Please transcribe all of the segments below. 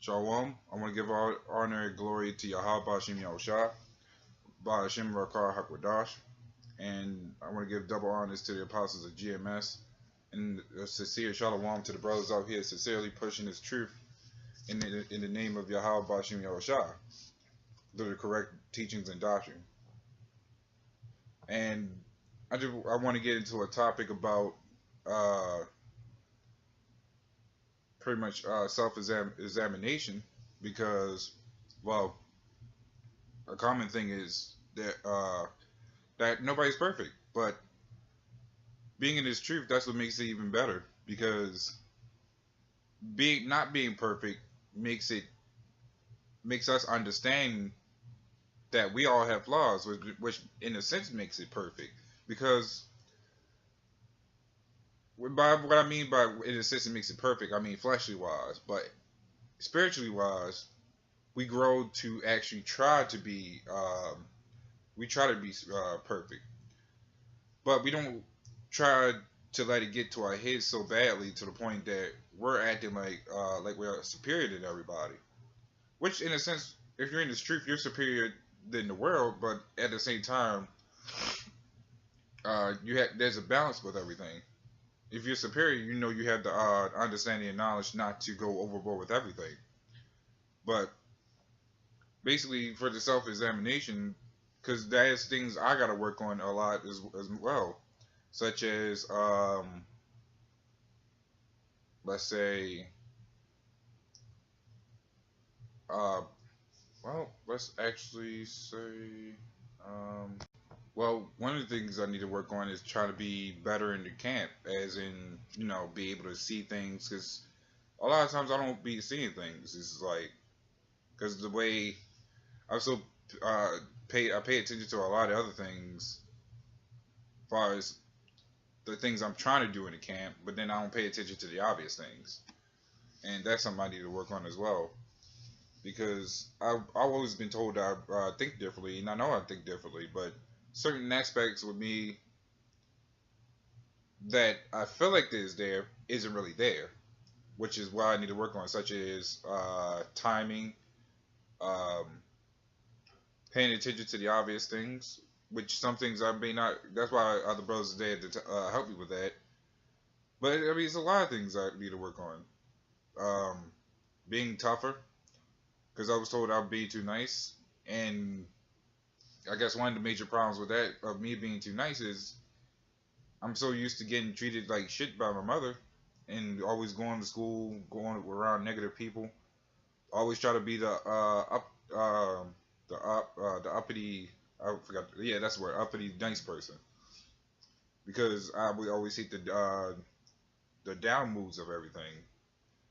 Shalom. I want to give all honor and glory to Yahweh Bashim Yahushua, Bashim Rakar Hakwadash, and I want to give double honors to the apostles of GMS, and a sincere shalom to the brothers out here sincerely pushing this truth in the name of Yahweh Bashim Yahushua, through the correct teachings and doctrine. And I want to get into a topic about pretty much self-examination, because, well, a common thing is that nobody's perfect, but being in this truth, that's what makes it even better, because not being perfect makes us understand that we all have flaws, which in a sense makes it perfect, because by what I mean by in a sense it makes it perfect, I mean fleshly wise, but spiritually wise, we grow to actually try to be perfect, but we don't try to let it get to our heads so badly to the point that we're acting like we're superior than everybody. Which, in a sense, if you're in this truth, you're superior than the world, but at the same time, there's a balance with everything. If you're superior, you know you have the understanding and knowledge not to go overboard with everything. But basically, for the self-examination, because there's things I gotta work on a lot as well, such as let's say, well, let's actually say, well, one of the things I need to work on is trying to be better in the camp, as in, be able to see things, because a lot of times I don't be seeing things. It's like, because the way I so I pay attention to a lot of other things, as far as the things I'm trying to do in the camp, but then I don't pay attention to the obvious things, and that's something I need to work on as well. Because I've always been told that I think differently, and I know I think differently, but certain aspects with me that I feel like there isn't really there, which is why I need to work on, such as timing, um, paying attention to the obvious things, which some things I may not. That's why other brothers are there to help me with that. But I mean, it's a lot of things I need to work on. Being tougher, because I was told I'd be too nice, and I guess one of the major problems with that, of me being too nice, is I'm so used to getting treated like shit by my mother, and always going to school, going around negative people. Always try to be the uppity. I forgot. Yeah, that's the word. Uppity nice person, because I would always hate the down moods of everything.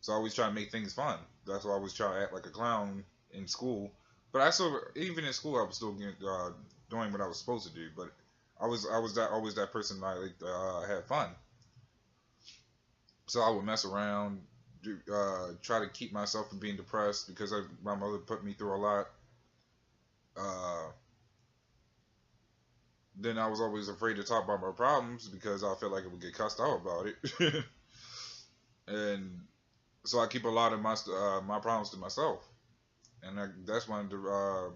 So I always try to make things fun. That's why I always try to act like a clown in school. But I still, even in school, I was still doing what I was supposed to do. But I was always that person that had fun. So I would mess around, try to keep myself from being depressed, because my mother put me through a lot. Then I was always afraid to talk about my problems, because I felt like it would get cussed out about it. And so I keep a lot of my problems to myself, and that's one of the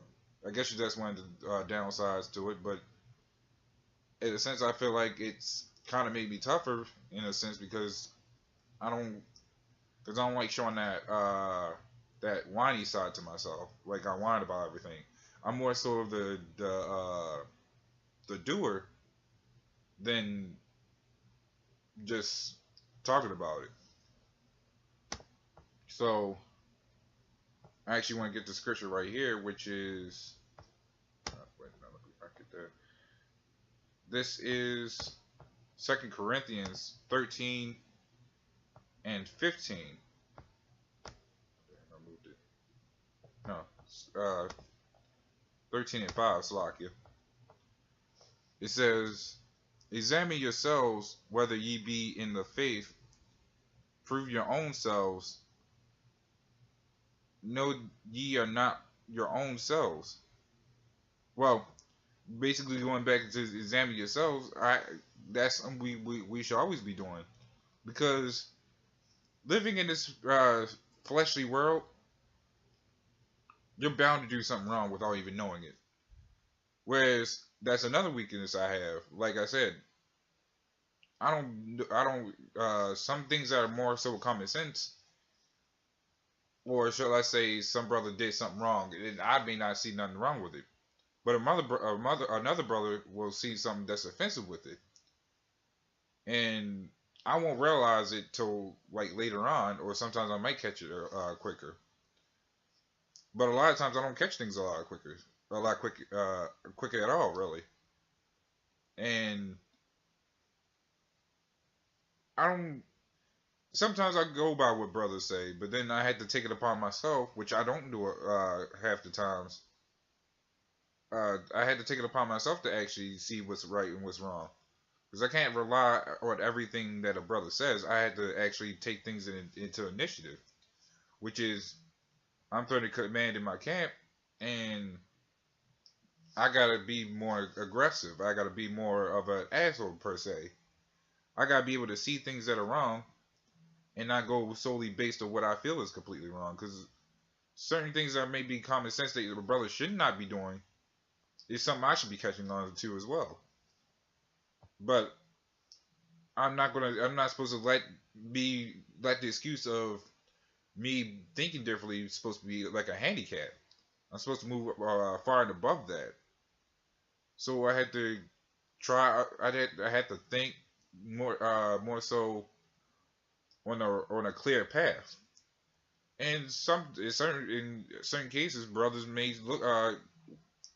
I guess that's one of the downsides to it. But in a sense, I feel like it's kind of made me tougher in a sense, because I don't like showing that whiny side to myself. Like, I whine about everything. I'm more so of the doer than just talking about it. So I actually want to get the scripture right here, which is wait, no, let me get there. This is 2 Corinthians 13 and 15. I moved it. No, 13 and 5, Salakia. It says, "Examine yourselves whether ye be in the faith. Prove your own selves. Know ye are not your own selves." Well, basically going back to examine yourselves, that's we should always be doing, because living in this fleshly world, you're bound to do something wrong without even knowing it. Whereas that's another weakness I have. Like I said, some things that are more so common sense, or shall I say, some brother did something wrong, and I may not see nothing wrong with it. But another brother will see something that's offensive with it, and I won't realize it till like later on, or sometimes I might catch it quicker. But a lot of times I don't catch things a lot quicker at all, really. And I don't. Sometimes I go by what brothers say, but then I had to take it upon myself, which I don't do half the times. I had to take it upon myself to actually see what's right and what's wrong, because I can't rely on everything that a brother says. I had to actually take things into initiative, which is I'm throwing a command in my camp, and I gotta be more aggressive. I gotta be more of an asshole per se. I gotta be able to see things that are wrong and not go solely based on what I feel is completely wrong. Because certain things that may be common sense that your brother should not be doing is something I should be catching on to as well. But I'm not supposed to let the excuse of me thinking differently supposed to be like a handicap. I'm supposed to move far and above that. So I had to I had to think more so on a clear path. And in certain cases, brothers may look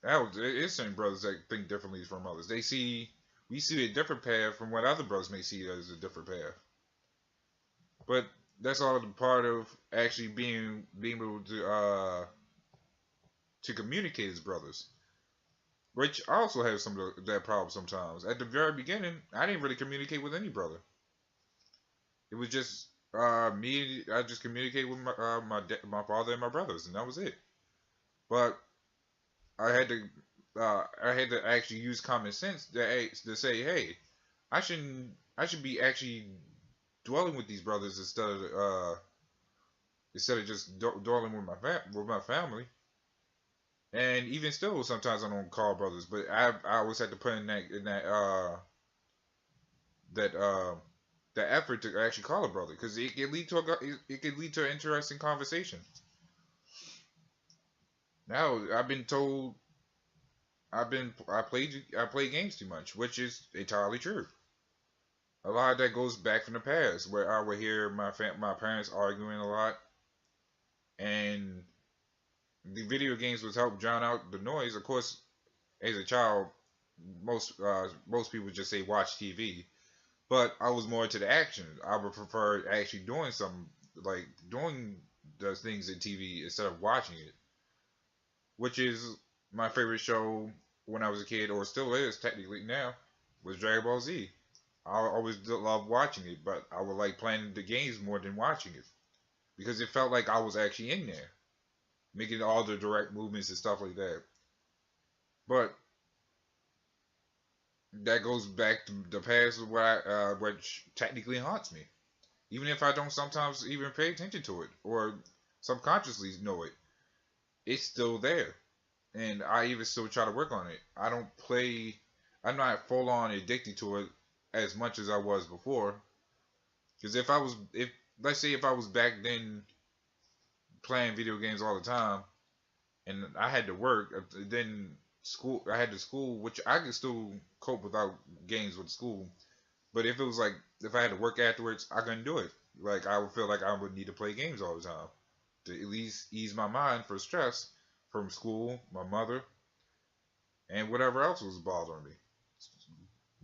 there is certain brothers that think differently from others. We see a different path from what other brothers may see as a different path. But that's all a part of actually being able to communicate as brothers. Which also has some of that problem sometimes. At the very beginning, I didn't really communicate with any brother. It was just me. I just communicated with my father and my brothers, and that was it. But I had to I had to actually use common sense to say, hey, I should be actually dwelling with these brothers instead of just dwelling with with my family. And even still, sometimes I don't call brothers, but I always had to put in that the effort to actually call a brother, because it could lead to an interesting conversation. Now I've been told I play games too much, which is entirely true. A lot of that goes back from the past, where I would hear my parents arguing a lot, and the video games would help drown out the noise. Of course, as a child, most people just say watch TV, but I was more to the action. I would prefer actually doing something, like doing the things in TV instead of watching it, which is my favorite show when I was a kid, or still is technically now, was Dragon Ball Z. I always loved watching it, but I would like playing the games more than watching it, because it felt like I was actually in there, making all the direct movements and stuff like that. But that goes back to the past, which technically haunts me, even if I don't sometimes even pay attention to it or subconsciously know it. It's still there, and I even still try to work on it. I don't play. I'm not full on addicted to it as much as I was before. Because if let's say if I was back then playing video games all the time, and I had to work, then I had to school, which I could still cope without games with school. But if it was like if I had to work afterwards, I couldn't do it. Like I would feel like I would need to play games all the time to at least ease my mind for stress from school, my mother, and whatever else was bothering me.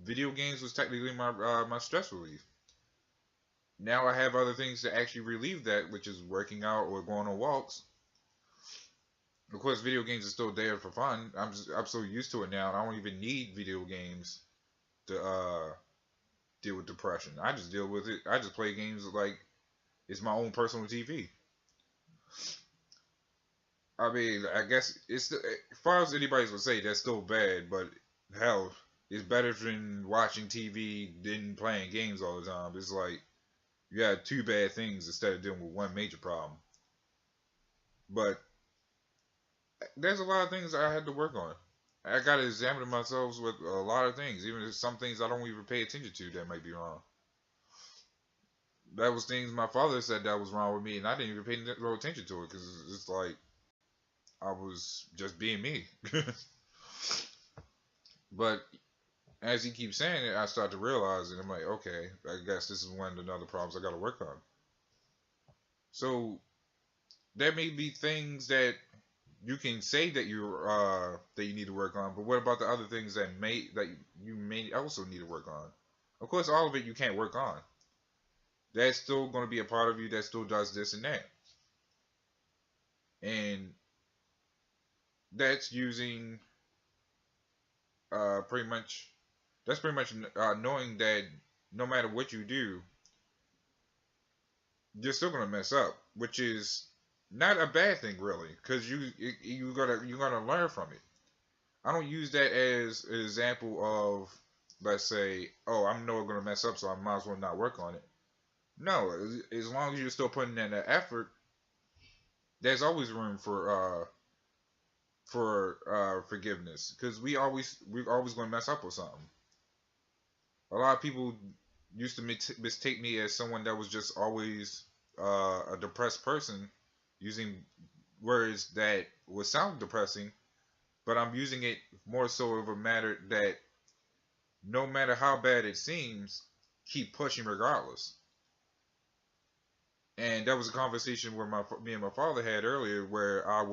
Video games was technically my stress relief. Now I have other things to actually relieve that, which is working out or going on walks. Of course, video games are still there for fun. I'm so used to it now. I don't even need video games to deal with depression. I just deal with it. I just play games like it's my own personal TV. I mean, I guess as far as anybody's would say, that's still bad. But hell, it's better than watching TV than playing games all the time. It's like you got two bad things instead of dealing with one major problem. But there's a lot of things I had to work on. I got to examine myself with a lot of things, even if some things I don't even pay attention to that might be wrong. That was things my father said that was wrong with me, and I didn't even pay no attention to it because it's like I was just being me. But as he keeps saying it, I start to realize it. I'm like, okay, I guess this is one of the other problems I got to work on. So there may be things that you can say that you need to work on, but what about the other things that you may also need to work on? Of course, all of it you can't work on. That's still going to be a part of you that still does this and that, and that's using pretty much that's pretty much knowing that no matter what you do, you're still going to mess up, which is not a bad thing really, because you're gonna learn from it. I don't use that as an example of, let's say, oh, I'm never gonna mess up, so I might as well not work on it. No, as long as you're still putting in that effort, there's always room for forgiveness, because we're always gonna mess up with something. A lot of people used to mistake me as someone that was just always a depressed person, using words that would sound depressing, but I'm using it more so of a matter that no matter how bad it seems, keep pushing regardless. And that was a conversation where me and my father had earlier, where I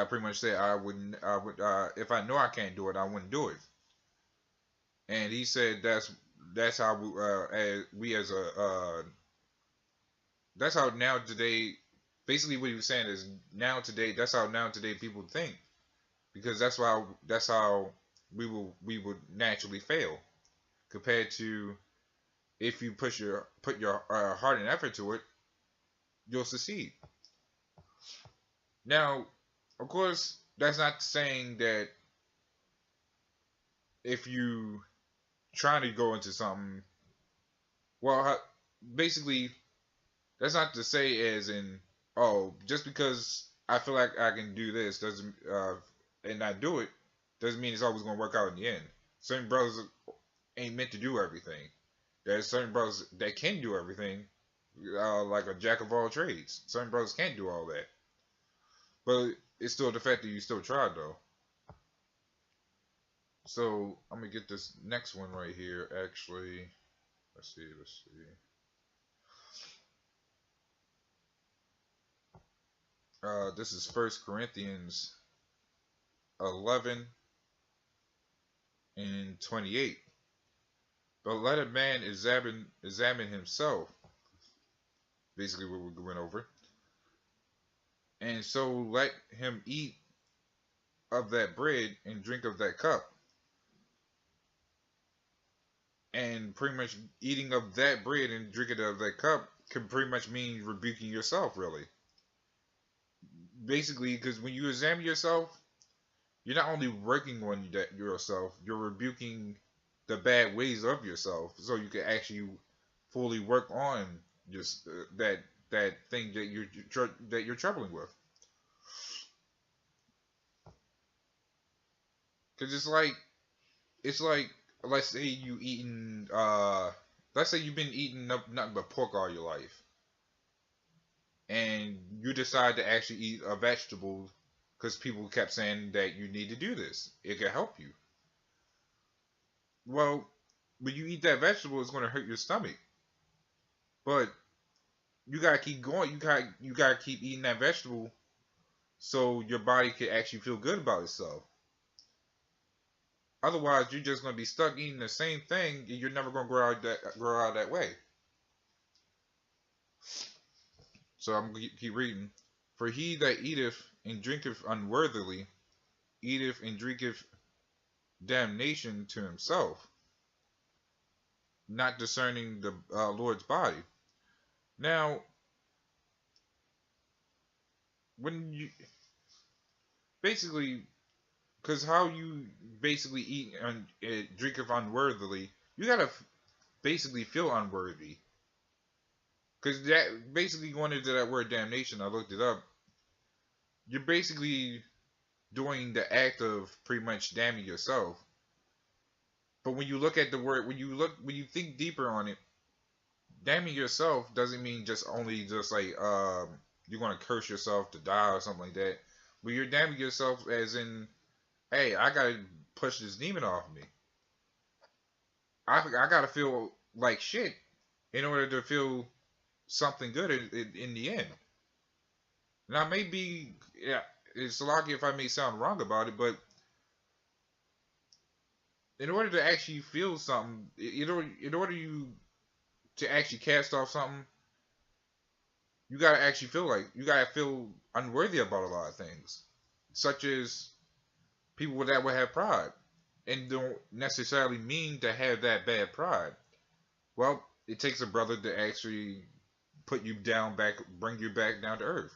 pretty much said I would if I know I can't do it, I wouldn't do it. And he said that's how we as a that's how now today, basically what he was saying is now today, that's how now today people think, because that's how we would naturally fail, compared to if you put your heart and effort to it, you'll succeed. Now, of course, that's not saying that if you try to go into something, well, basically, that's not to say as in, oh, just because I feel like I can do this doesn't and I do it, doesn't mean it's always gonna work out in the end. Certain brothers ain't meant to do everything. There's certain brothers that can do everything, like a jack of all trades. Certain brothers can't do all that, but it's still the fact that you still tried though. So I'm gonna get this next one right here. Actually, let's see. This is First Corinthians 11 and 28. But let a man examine himself. Basically, what we went over. And so let him eat of that bread and drink of that cup. And pretty much eating of that bread and drinking of that cup can pretty much mean rebuking yourself, really. Basically, because when you examine yourself, you're not only working on yourself, you're rebuking the bad ways of yourself, so you can actually fully work on just that thing that you're troubling with. Because it's like let's say you've been eating nothing but pork all your life, and you decide to actually eat a vegetable because people kept saying that you need to do this. It can help you. Well, when you eat that vegetable, it's going to hurt your stomach. But you gotta keep going. You gotta keep eating that vegetable so your body can actually feel good about itself. Otherwise, you're just gonna be stuck eating the same thing, and you're never gonna grow out that way. So I'm gonna keep reading. For he that eateth and drinketh unworthily eateth and drinketh damnation to himself, not discerning the Lord's body. Now, when you basically, because how you basically eat and drink of unworthily, you gotta basically feel unworthy. Because that basically going into that word damnation, I looked it up. you're basically doing the act of pretty much damning yourself. But when you look at the word, when you think deeper on it, damning yourself doesn't mean just only just like you're gonna curse yourself to die or something like that. But you're damning yourself as in, hey, I gotta push this demon off me. I gotta feel like shit in order to feel something good in the end. Now maybe yeah, it's lucky if I may sound wrong about it, but in order to actually feel something, in order you to actually cast off something, you gotta actually feel like you gotta feel unworthy about a lot of things, such as people that would have pride and don't necessarily mean to have that bad pride. Well, it takes a brother to actually put you down back, bring you back down to earth,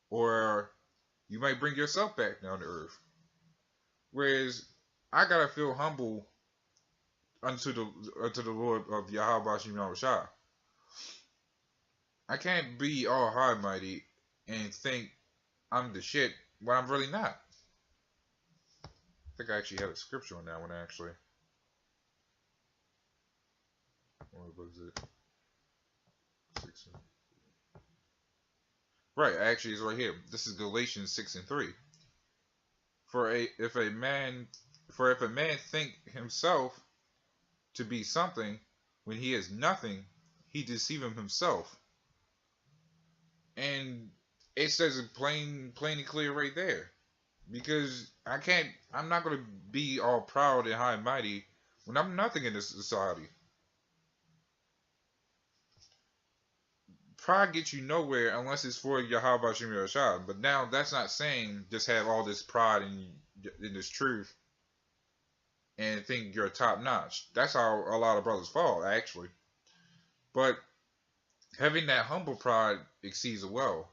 or you might bring yourself back down to earth. Whereas I gotta feel humble unto the Lord of Yahweh Shem Shah. I can't be all high mighty and think I'm the shit when I'm really not. I think I actually had a scripture on that one actually. What was it? 6 and... Right, actually it's right here. This is Galatians 6:3. If a man think himself to be something when he is nothing, he deceiveth himself. And it says it plain and clear right there. Because I'm not gonna be all proud and high and mighty when I'm nothing in this society. Pride gets you nowhere unless it's for Yahweh Shem Yahshua. But now that's not saying just have all this pride in this truth and think you're top notch. That's how a lot of brothers fall, actually. But having that humble pride exceeds a well.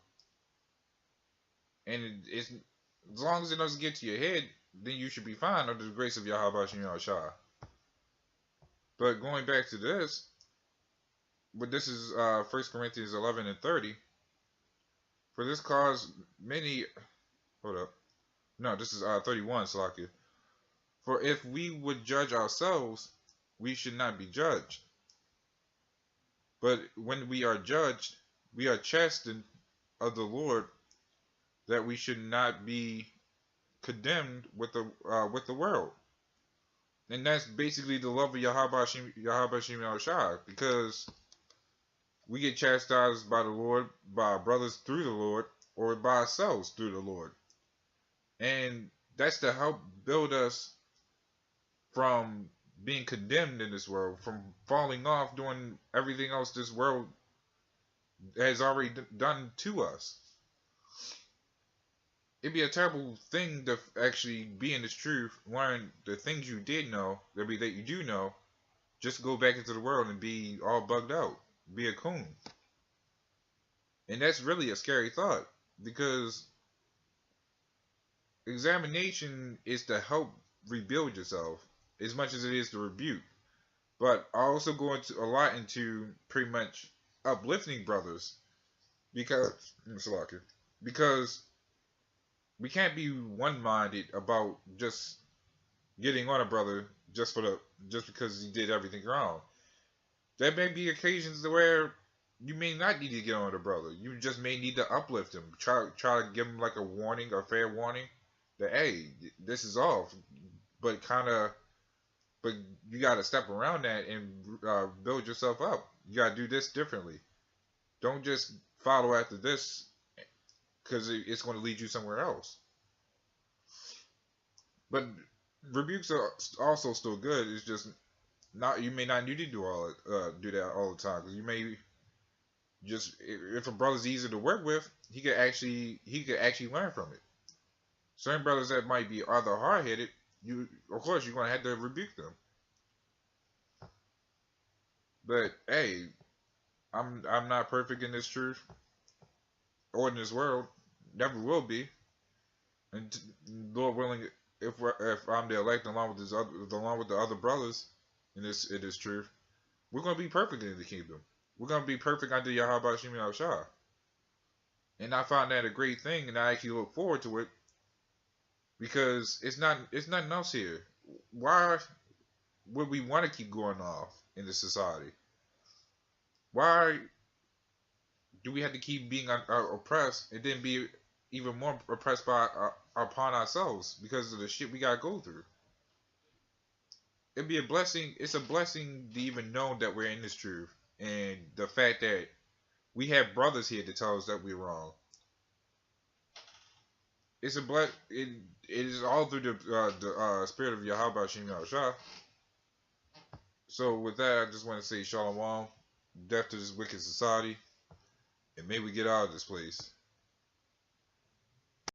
And it's as long as it doesn't get to your head, then you should be fine under the grace of Yahweh Shem Yahshua. But going back to this, but this is 1 Corinthians 11:30. For this cause many... Hold up. No, this is 31, Salakia. For if we would judge ourselves, we should not be judged. But when we are judged, we are chastened of the Lord, that we should not be condemned with the world. And that's basically the love of Yahweh Shem Yahushua, because we get chastised by the Lord, by our brothers through the Lord, or by ourselves through the Lord. And that's to help build us from being condemned in this world, from falling off, doing everything else this world has already done to us. It'd be a terrible thing to actually be in this truth, learn the things you did know, that you do know, just go back into the world and be all bugged out, be a coon. And that's really a scary thought, because examination is to help rebuild yourself as much as it is to rebuke. But I also go into a lot into pretty much uplifting brothers, because we can't be one-minded about just getting on a brother just because he did everything wrong. There may be occasions where you may not need to get on a brother. You just may need to uplift him. Try to give him like a warning, a fair warning, that hey, this is off. But you got to step around that and build yourself up. You got to do this differently. Don't just follow after this, because it's going to lead you somewhere else. But rebukes are also still good. It's just not, you may not need to do that all the time, because you may just, if a brother's easy to work with, he could actually learn from it. Certain brothers that might be rather hard headed, of course you're going to have to rebuke them. But hey, I'm not perfect in this truth or in this world. Never will be. And Lord willing, if I'm the elect along with the other brothers in this truth, we're gonna be perfect in the kingdom. We're gonna be perfect under Yahweh Shem Yahushua. and I found that a great thing, and I actually look forward to it because it's nothing else here. Why would we want to keep going off in the society? Why do we have to keep being oppressed and then be even more oppressed by upon ourselves because of the shit we gotta go through? It'd be a blessing. It's a blessing to even know that we're in this truth, and the fact that we have brothers here to tell us that we're wrong. It's a it is all through the spirit of Yahweh Shem Shah. So with that, I just want to say Shalom, death to this wicked society, and may we get out of this place.